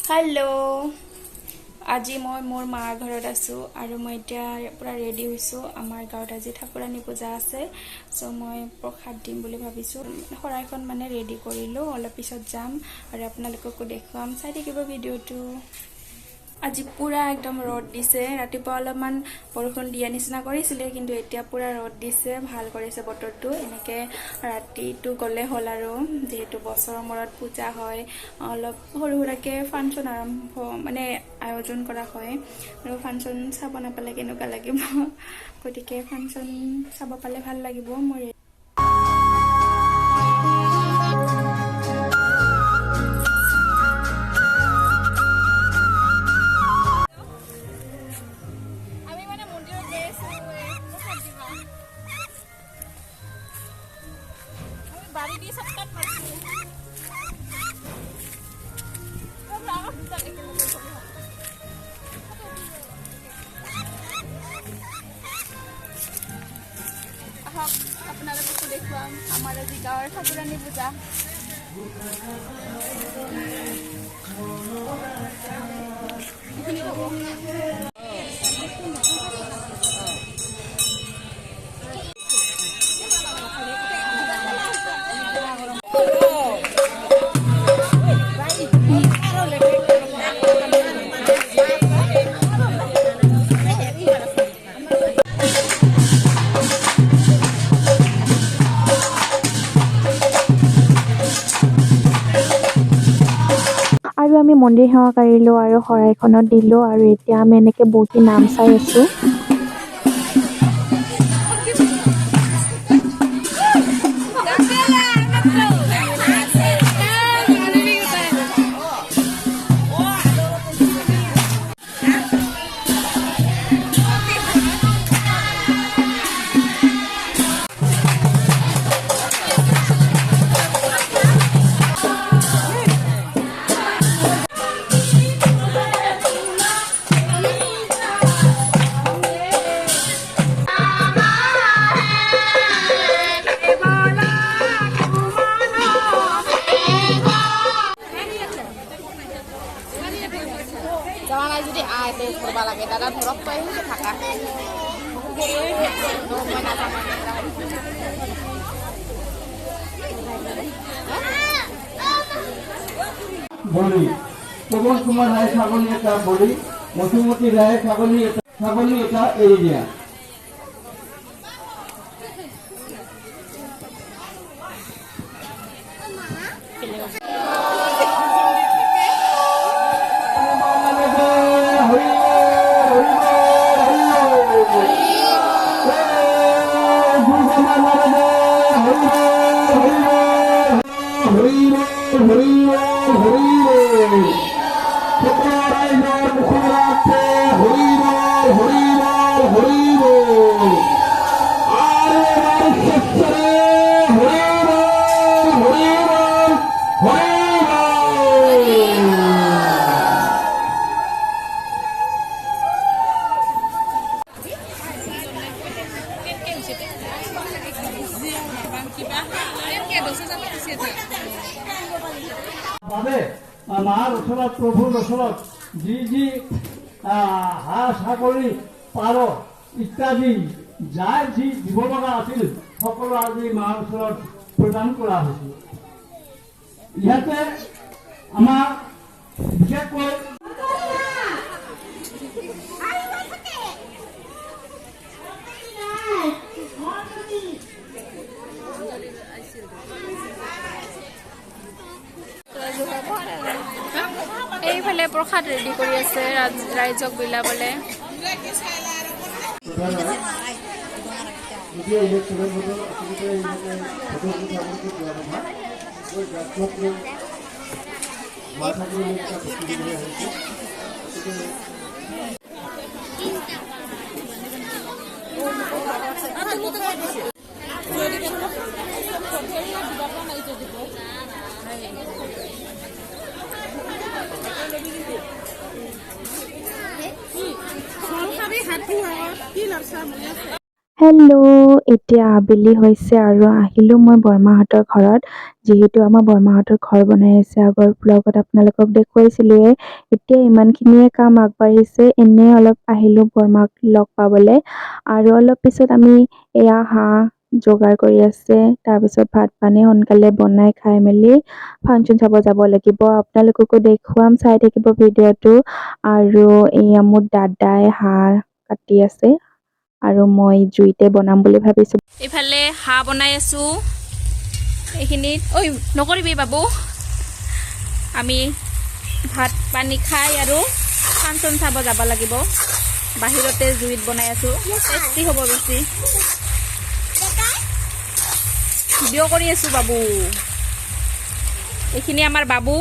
Hello আজি মই মোৰ মাৰ ঘৰত আছো আৰু মই এতিয়া পুৰা ৰেডি হৈছো আমাৰ গাঁৱত আজি ঠাকুৰানী পূজা আছে সো মই প্ৰসাদ দিম বুলি ভাবিছো শৰাইখন মানে ৰেডি কৰিলো অলপ পিছত যাম আৰু আপোনালোককো দেখুৱাম চাই থাকিব ভিডিওটো আজি পুৰা একদম ৰদ দিছে ৰাতিপুৱা অলপমান বৰষুণ দিয়া নিচিনা কৰিছিলে কিন্তু এতিয়া পুৰা ৰদ দিছে ভাল কৰিছে বতৰটো এনেকে ৰাতিটো গলে হল আৰু যেহেতু বছৰৰ মূৰত পূজা হয় অলপ সৰু সৰুকে ফাংচন আৰম্ভ মানে আয়োজন কৰা হয় আৰু ফাংচন চাব নাপালে কেনেকুৱা লাগিব গতিকে ফাংচন চাব পালে ভাল লাগিব মোৰ बारी di सबका मर्जी तो राव चल के आप अपना को देखवा हमारा जी गाँव ठाकुरानी पूजा আৰু আমি মন্দিৰ সেৱা কৰিলো আৰু শৰাইখনত দিলো আৰু এতিয়া আমি এনেকে বহি নাম চাই আছো Jangan aja di ada serba lagi, ada buruk tuh ini kakak. বলি পবন কুমার রায় ছাগলী এটা বলি মধুমতি রায় ছাগলী এটা এড়িয়ে দিয়া মাৰ ওচৰত প্ৰভুৰ ওচৰত যি যি হাঁহ ছাগলী পাৰ ইত্যাদি যাৰ যি দিব লগা আছিল সকলো আজি মাৰ ওচৰত প্ৰদান কৰা হৈছিল ইয়াতে আমাৰ বিশেষকৈ এইফালে প্ৰসাদ ৰেডি কৰি আছে ৰাইজক বিলাবলে হেল্ল' এতিয়া আবেলি হৈছে আৰু আহিলোঁ মই বৰমাহঁতৰ ঘৰত যিহেতু আমাৰ বৰমাহঁতৰ ঘৰ বনাই আছে আগৰ ব্লগত আপোনালোকক দেখুৱাইছিলোঁৱে এতিয়া ইমানখিনিয়ে কাম আগবাঢ়িছে এনে অলপ আহিলোঁ বৰমাক লগ পাবলৈ আৰু অলপ পিছত আমি এয়া হাঁহ যোগাৰ কৰি আছে তাৰপিছত ভাত পানী সোনকালে বনাই খাই মেলি ফাংচন চাব যাব লাগিব আপোনালোককো দেখুৱাম চাই থাকিব ভিডিঅ'টো আৰু এয়া মোৰ দাদাই হাঁহ কাটি আছে আৰু মই জুইতে বনাম বুলি ভাবিছোঁ ইফালে হাঁহ বনাই আছোঁ এইখিনিত ঐ নকৰিবি বাবু আমি ভাত পানী খাই আৰু ফাংচন চাব যাব লাগিব বাহিৰতে জুইত বনাই আছোঁ টেষ্টি হ'ব বেছি ভিডিঅ' কৰি আছোঁ বাবু এইখিনি আমাৰ বাবু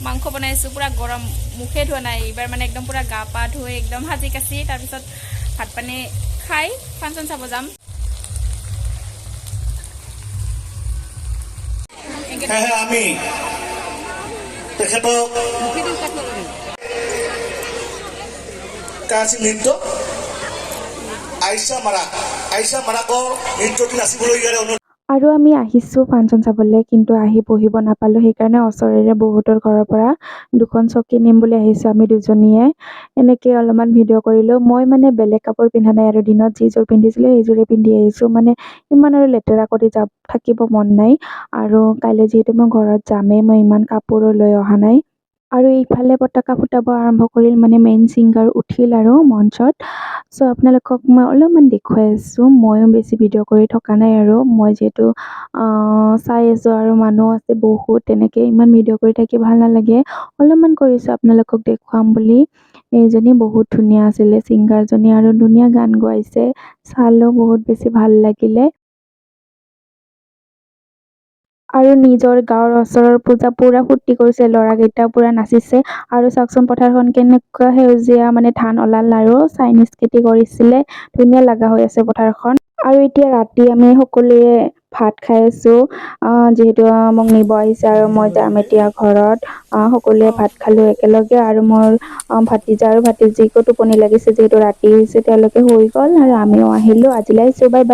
মাংস বনাইছোঁ পুৰা গৰম মুখে ধোৱা নাই এইবাৰ মানে একদম পুৰা গা পা ধুই একদম সাজি কাচি তাৰপিছত ভাত পানী খাই ফাংচন চাব যাম আমি তেখেতক কাছি নৃত্য আইচা মাৰাকৰ নৃত্যটি নাচিবলৈ ইয়াৰে অনুৰোধ আৰু আমি আহিছোঁ ফাংচন চাবলৈ কিন্তু আহি বহিব নাপালোঁ সেইকাৰণে ওচৰৰে বহুতৰ ঘৰৰ পৰা দুখন চকী নিম বুলি আহিছোঁ আমি দুজনীয়ে এনেকৈ অলপমান ভিডিঅ' কৰিলোঁ মই মানে বেলেগ কাপোৰ পিন্ধা নাই আৰু দিনত যিযোৰ পিন্ধিছিলোঁ সেইযোৰে পিন্ধি আহিছোঁ মানে ইমান আৰু লেতেৰা কৰি থাকিব মন নাই আৰু কাইলৈ যিহেতু মই ঘৰত যামেই মই ইমান কাপোৰো লৈ অহা নাই আৰু এইফালে পতাকা ফুটাব আৰম্ভ কৰিল মানে মেইন ছিংগাৰ উঠিল আৰু মঞ্চত চ' আপোনালোকক মই অলপমান দেখুৱাই আছোঁ ময়ো বেছি ভিডিঅ' কৰি থকা নাই আৰু মই যিহেতু চাই আছোঁ আৰু মানুহ আছে বহুত তেনেকৈ ইমান ভিডিঅ' কৰি থাকি ভাল নালাগে অলপমান কৰিছোঁ আপোনালোকক দেখুৱাম বুলি এইজনী বহুত ধুনীয়া আছিলে ছিংগাৰজনী আৰু ধুনীয়া গান গোৱাইছে চালোঁ বহুত বেছি ভাল লাগিলে আৰু নিজৰ গাঁৱৰ ওচৰৰ পূজা পুৰা ফূৰ্তি কৰিছে ল'ৰাকেইটা পুৰা নাচিছে আৰু চাওকচোন পথাৰখন কেনেকুৱা সেউজীয়া মানে ধান ওলাল আৰু চাইনিজ খেতি কৰিছিলে ধুনীয়া লগা হৈ আছে পথাৰখন আৰু এতিয়া ৰাতি আমি সকলোৱে ভাত খাই আছোঁ যিহেতু মোক নিব আহিছে আৰু মই যাম এতিয়া ঘৰত সকলোৱে ভাত খালোঁ একেলগে আৰু মোৰ ভাতিজা আৰু ভাতিজীকো টোপনি লাগিছে যিহেতু ৰাতি হৈছে তেওঁলোকে শুই গ'ল আৰু আমিও আহিলোঁ আজিলৈ আহিছোঁ বাই বাই